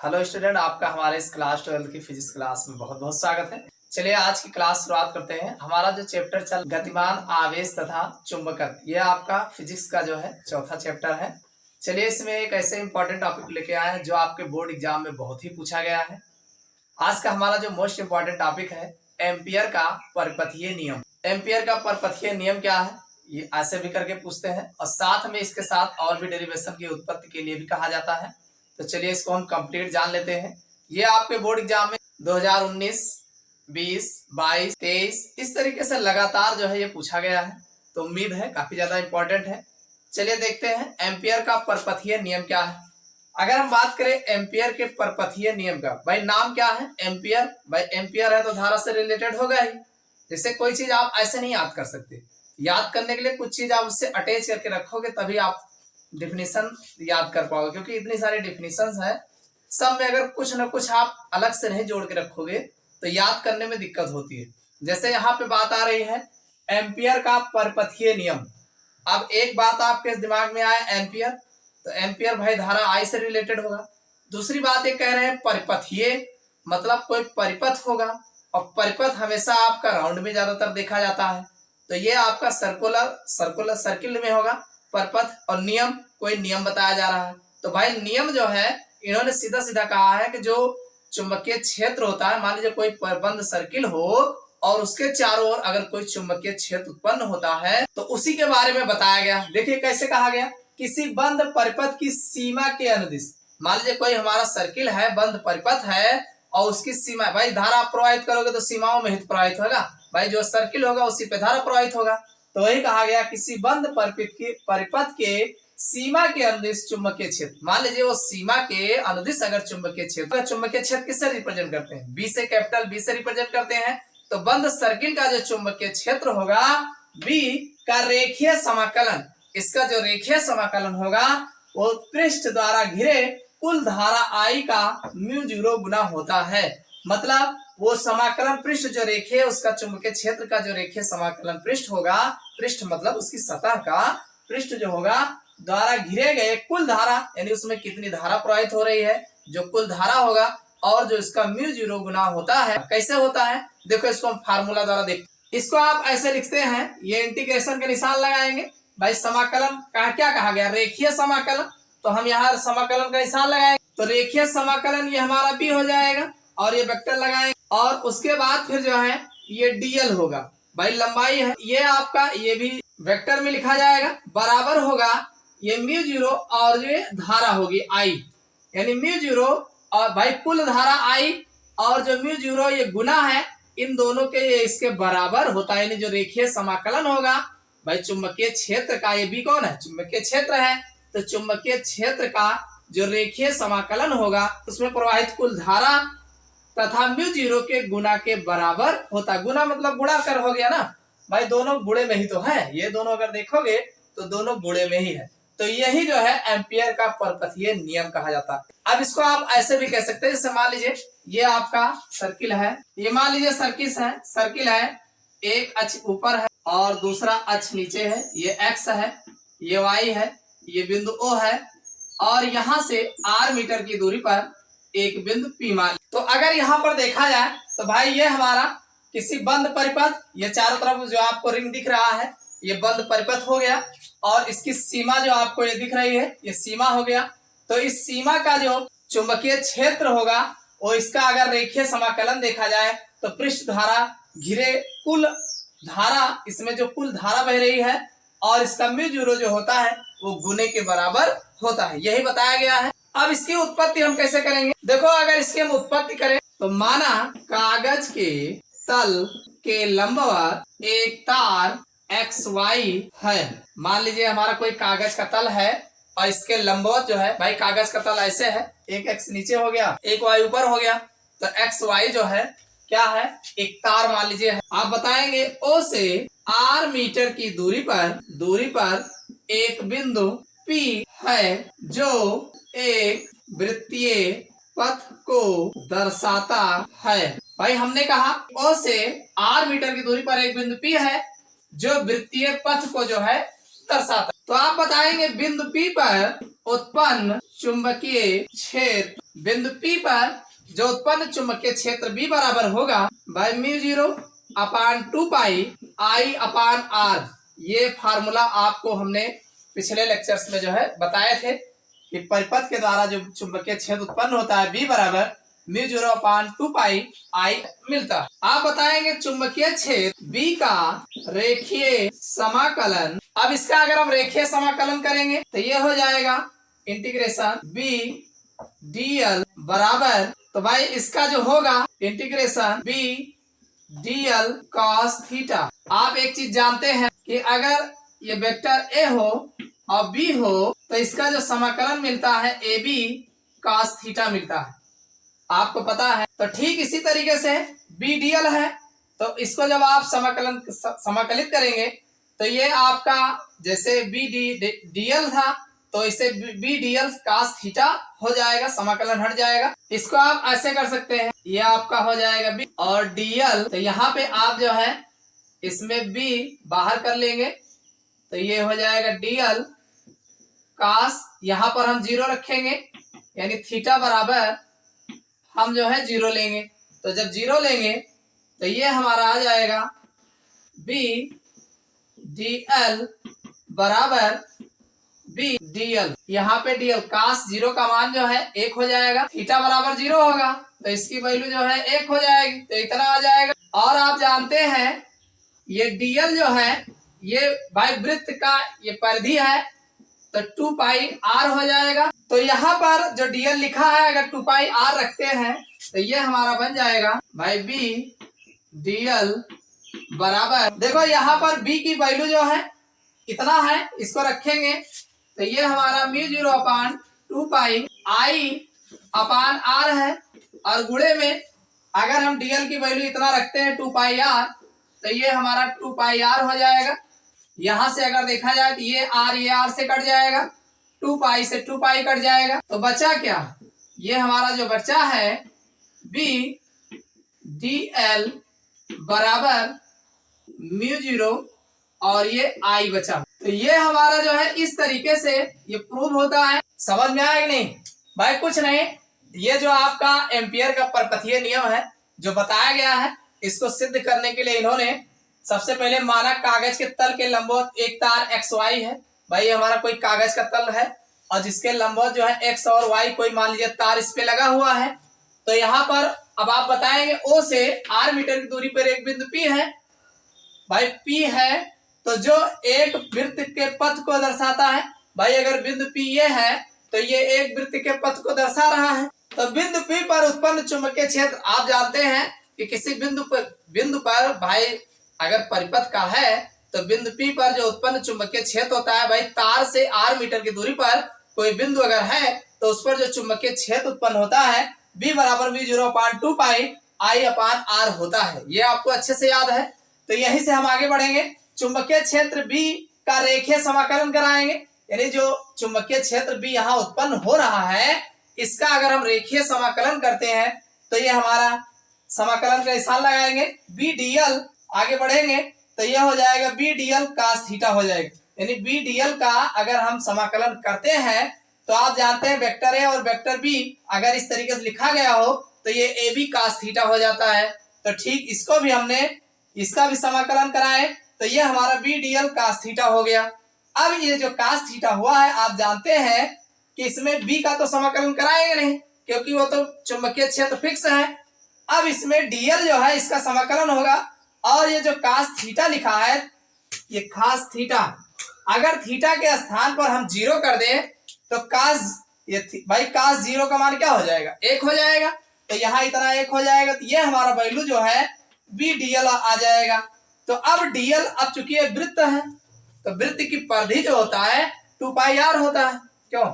Hello student, आपका हमारे इस क्लास 12 की फिजिक्स क्लास में बहुत बहुत स्वागत है। चलिए आज की क्लास शुरुआत करते हैं। हमारा जो चैप्टर चल गतिमान आवेश तथा चुंबकत्व, ये आपका फिजिक्स का जो है चौथा चैप्टर है। चलिए इसमें एक ऐसे इंपॉर्टेंट टॉपिक लेके आए हैं जो आपके बोर्ड एग्जाम में बहुत ही पूछा गया है। आज का हमारा जो मोस्ट इंपॉर्टेंट टॉपिक है एम्पियर का परपथीय नियम। एम्पियर का परपथीय नियम क्या है, ये ऐसे भी करके पूछते हैं और साथ में इसके साथ और भी डेरिवेशन की उत्पत्ति के लिए भी कहा जाता है। तो चलिए इसको हम कंप्लीट जान लेते हैं। ये आपके बोर्ड एग्जाम में 2019, 20, 22, 23 इस तरीके से लगातार जो है ये पूछा गया है, तो उम्मीद है काफी ज्यादा इंपॉर्टेंट है। चलिए देखते हैं एम्पियर का परपथीय नियम क्या है। अगर हम बात करें एम्पियर के परपथीय नियम का, भाई नाम क्या है एम्पियर। भाई एम्पियर है तो धारा से रिलेटेड होगा ही। जैसे कोई चीज आप ऐसे नहीं याद कर सकते, याद करने के लिए कुछ चीज आप उससे अटैच करके रखोगे तभी आप डिफिनीशन याद कर पाओगे, क्योंकि इतनी सारी डिफिनीशंस है, सब में अगर कुछ ना कुछ आप अलग से नहीं जोड़ के रखोगे तो याद करने में दिक्कत होती है। जैसे यहाँ पे बात आ रही है एम्पियर का परपथीय नियम। अब एक बात आपके दिमाग में आया एम्पियर, तो एम्पियर भाई धारा आई से रिलेटेड होगा। दूसरी बात ये कह रहे हैं परिपथीय, मतलब कोई परिपथ होगा, और परिपथ हमेशा आपका राउंड में ज्यादातर देखा जाता है, तो ये आपका सर्कुलर सर्किल में होगा परपथ। और नियम, कोई नियम बताया जा रहा है, तो भाई नियम जो है इन्होंने सीधा सीधा कहा है कि जो चुंबकीय क्षेत्र होता है, मान लीजिए कोई बंद सर्किल हो और उसके चारों ओर अगर कोई चुंबकीय क्षेत्र उत्पन्न होता है तो उसी के बारे में बताया गया। देखिए कैसे कहा गया, किसी बंद परिपथ की सीमा के अनुदिश। मान लीजिए कोई हमारा सर्किल है, बंद परिपथ है और उसकी सीमा, भाई धारा प्रवाहित करोगे तो सीमाओं में हित प्रवाहित होगा, भाई जो सर्किल होगा उसी पे धारा प्रवाहित होगा। तो वही कहा गया किसी बंद परिपथ के सीमा के अनुदिश चुंबकीय क्षेत्र। मान लीजिए वो सीमा के अनुदिश अगर चुंबकीय क्षेत्र किससे रिप्रेजेंट करते हैं, बी से, कैपिटल बी से रिप्रेजेंट करते हैं। तो बंद सर्किल का जो चुंबकीय क्षेत्र होगा बी का रेखीय समाकलन, इसका जो रेखीय समाकलन होगा वो पृष्ठ द्वारा घिरे कुल धारा आई का μ0 गुना होता है। मतलब वो समाकलन पृष्ठ जो रेखीय, उसका चुंबकीय क्षेत्र का जो रेखीय समाकलन पृष्ठ होगा, पृष्ठ मतलब उसकी सतह का पृष्ठ जो होगा द्वारा घिरे गए कुल धारा, यानी उसमें कितनी धारा प्रवाहित हो रही है, जो कुल धारा होगा, और जो इसका μ0 गुना होता है। कैसे होता है देखो, इसको हम फार्मूला द्वारा देख, इसको आप ऐसे लिखते हैं, ये इंटीग्रेशन के निशान लगाएंगे। भाई समाकलन का क्या कहा गया, रेखीय समाकलन, तो हम यहाँ समाकलन का निशान लगाएंगे, तो रेखीय समाकलन ये हमारा भी हो जाएगा और ये वेक्टर लगाएंगे, और उसके बाद फिर जो है ये डीएल होगा, भाई लंबाई है, ये आपका ये भी वेक्टर में लिखा जाएगा, बराबर होगा ये μ0 और ये धारा होगी आई, यानी μ0 और भाई कुल धारा आई और जो μ0 ये गुना है इन दोनों के, ये इसके बराबर होता है। यानी जो रेखीय समाकलन होगा भाई चुंबकीय क्षेत्र का, ये भी कौन है, चुंबकीय क्षेत्र है, तो चुंबकीय क्षेत्र का जो रेखीय समाकलन होगा उसमें प्रवाहित कुल धारा तथा μ0 के गुना के बराबर होता। गुना मतलब गुणा कर हो गया ना भाई, दोनों गुणे में ही तो है, ये दोनों अगर देखोगे तो दोनों गुणे में ही है। तो यही जो है एम्पियर का परपथीय नियम कहा जाता है। अब इसको आप ऐसे भी कह सकते हैं, जैसे मान लीजिए ये आपका सर्किल है, ये मान लीजिए सर्किल है, एक अक्ष ऊपर है और दूसरा अक्ष नीचे है, ये एक्स है, ये वाई है, ये बिंदु ओ है, और यहाँ से r मीटर की दूरी पर एक बिंदु P मान। तो अगर यहाँ पर देखा जाए तो भाई ये हमारा किसी बंद परिपथ, ये चारों तरफ जो आपको रिंग दिख रहा है ये बंद परिपथ हो गया, और इसकी सीमा जो आपको ये दिख रही है ये सीमा हो गया। तो इस सीमा का जो चुंबकीय क्षेत्र होगा वो इसका अगर रेखीय समाकलन देखा जाए तो पृष्ठ धारा घिरे कुल धारा, इसमें जो कुल धारा बह रही है और इसका μ0 जो होता है वो गुने के बराबर होता है, यही बताया गया है। अब इसकी उत्पत्ति हम कैसे करेंगे, देखो अगर इसकी हम उत्पत्ति करें तो माना कागज के तल के लंबवत एक तार XY है। मान लीजिए हमारा कोई कागज का तल है और इसके लंबवत जो है, भाई कागज का तल ऐसे है, एक x नीचे हो गया, एक y ऊपर हो गया, तो XY जो है क्या है, एक तार मान लीजिए है। आप बताएंगे O से r मीटर की दूरी पर एक बिंदु P है जो एक वृत्तीय पथ को दर्शाता है। भाई हमने कहा O से r मीटर की दूरी पर एक बिंदु P है जो वृत्तीय पथ को जो है दर्शाता है। तो आप बताएंगे बिंदु P पर उत्पन्न चुंबकीय क्षेत्र बिंदु P पर जो उत्पन्न चुंबकीय क्षेत्र B बराबर होगा by mu 0 upon 2 pi I upon R। ये फार्मूला आपको हमने पिछले लेक्चर्स में जो है बताए थे कि परिपथ के द्वारा जो चुंबकीय क्षेत्र उत्पन्न होता है B बराबर म्यू 0 अपान 2 पाई I मिलता है। आप बताएंगे चुंबकीय क्षेत्र B का रेखीय समाकलन। अब इसका अगर हम रेखीय समाकलन करेंगे तो ये हो जाएगा इंटीग्रेशन B dl बराबर, तो भाई इसका जो होगा integration B dl cos theta. आप एक चीज जानते हैं कि अगर ये वेक्टर A हो और B हो तो इसका जो समाकलन मिलता है AB cos थीटा मिलता है, आपको पता है। तो ठीक इसी तरीके से B dl है, तो इसको जब आप समाकलित करेंगे तो ये आपका जैसे B dl था तो इसे B dl cos थीटा हो जाएगा, समाकलन हट जाएगा। इसको आप ऐसे कर सकते हैं, ये आपका हो जाएगा B और dl, तो यहाँ पे आप जो है इसमें B बाहर कर लेंगे तो ये हो जाएगा dl cos, यहाँ पर हम 0 रखेंगे यानी थीटा बराबर हम जो है 0 लेंगे। तो जब 0 लेंगे तो ये हमारा आ जाएगा B dl बराबर B dl, यहाँ पे dl cos 0 का मान जो है 1 हो जाएगा, थीटा बराबर 0 होगा तो इसकी वैल्यू जो है 1 हो जाएगी, तो इतना आ जाएगा। और आप जानते हैं ये dl जो है ये भाई वृत्त का ये परिधि है तो 2 पाई r हो जाएगा। तो यहाँ पर जो dl लिखा है अगर 2 पाई r रखते हैं तो ये हमारा बन जाएगा भाई B dl बराबर, देखो यहाँ पर B की वैल्यू जो है इतना है, इसको रखेंगे तो ये हमारा mu 0 upon 2 pi I upon R है, और गुणे में अगर हम dl की वैल्यू इतना रखते हैं 2 पाई r तो ये हमारा 2 पाई r हो जाएगा। यहाँ से अगर देखा जाए तो ये r से कट जाएगा, 2 पाई से 2 पाई कट जाएगा, तो बचा क्या, ये हमारा जो बचा है B dl बराबर म्यू 0 और ये I बचा। तो ये हमारा जो है इस तरीके से ये प्रूव होता है। समझ में आया कि नहीं भाई? कुछ नहीं, ये जो आपका एम्पियर का परपथीय नियम है जो बताया गया है, इसको सिद्ध करने के लिए इन्होंने सबसे पहले माना कागज के तल के लंबवत एक तार XY है। भाई हमारा कोई कागज का तल है और जिसके लंबवत जो है X और Y कोई मान लीजिए तार इस पे लगा हुआ है। तो यहाँ पर अब आप बताएंगे O से R मीटर की दूरी पर एक बिंदु P है। भाई P है तो जो एक वृत्त के पथ को दर्शाता है, भाई अगर बिंदु P ये है तो ये एक वृत्त के पथ को दर्शा रहा है। तो बिंदु P पर उत्पन्न चुंबकीय क्षेत्र आप जानते हैं कि किसी बिंदु पर भाई अगर परिपथ का है तो बिंदु P पर जो उत्पन्न चुंबकीय क्षेत्र होता है, भाई तार से R मीटर की दूरी पर कोई बिंदु अगर है तो उस पर जो चुंबकीय क्षेत्र उत्पन्न होता है B बराबर mu 0 upon 2 pi I upon R होता है। ये आपको अच्छे से याद है। तो यहीं से हम आगे बढ़ेंगे, चुंबकीय क्षेत्र B का रेखीय समाकलन कराएंगे, यानी जो चुंबकीय क्षेत्र B यहाँ उत्पन्न हो रहा है इसका अगर हम रेखीय समाकलन करते हैं तो ये हमारा समाकलन का निशान लगाएंगे B dl, आगे बढ़ेंगे तो यह हो जाएगा B dl cos थीटा हो जाएगा। यानी B dl का अगर हम समाकलन करते हैं तो आप जानते हैं वेक्टर A और वेक्टर B अगर इस तरीके से लिखा गया हो तो ये AB cos थीटा हो जाता है। तो ठीक इसको भी हमने इसका भी समाकलन कराए तो ये हमारा B dl cos थीटा हो गया। अब ये जो cos थीटा हुआ है आप जानते हैं कि इसमें B का तो समाकलन कराएंगे नहीं क्योंकि वो तो चुंबकीय क्षेत्र फिक्स है। अब इसमें dl जो है इसका समाकलन होगा, और ये जो cos थीटा लिखा है ये cos थीटा अगर थीटा के स्थान पर हम 0 कर दें तो cos भाई cos 0 का मान क्या हो जाएगा, 1 हो जाएगा। तो यहाँ इतना 1 हो जाएगा तो ये हमारा वैल्यू जो है B dl आ जाएगा। तो अब dl अब चूंकि ये वृत्त है तो वृत्त की परिधि जो होता है 2 पाई r होता है। क्यों,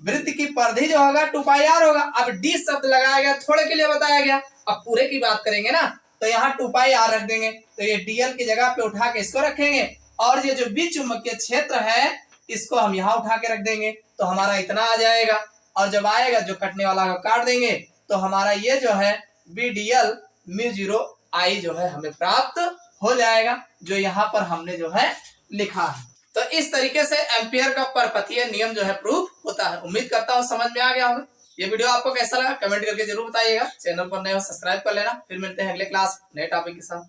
वृत्त की परिधि जो होगा 2 पाई r होगा। अब d शब्द लगाया गया, थोड़े के लिए बताया गया, अब पूरे की बात करेंगे ना तो यहाँ 2 पाई r रख देंगे तो ये dl की जगह पे उठा के इसको रखेंगे, और ये जो B चुंबकीय क्षेत्र है इसको हम यहाँ उठा के रख देंगे तो हमारा इतना आ जाएगा। और जब आएगा जो कटने वाला को काट देंगे तो हमारा ये जो है B dl म्यू 0 I जो है हमें प्राप्त हो जाएगा, जो यहाँ पर हमने जो है लिखा है। तो इस तरीके से एम्पियर का परपथीय नियम जो है प्रूफ होता है। उम्मीद करता हूँ समझ में आ गया होगा। ये वीडियो आपको कैसा लगा कमेंट करके जरूर बताइएगा। चैनल पर नए हो सब्सक्राइब कर लेना। फिर मिलते हैं अगले क्लास नए टॉपिक के साथ।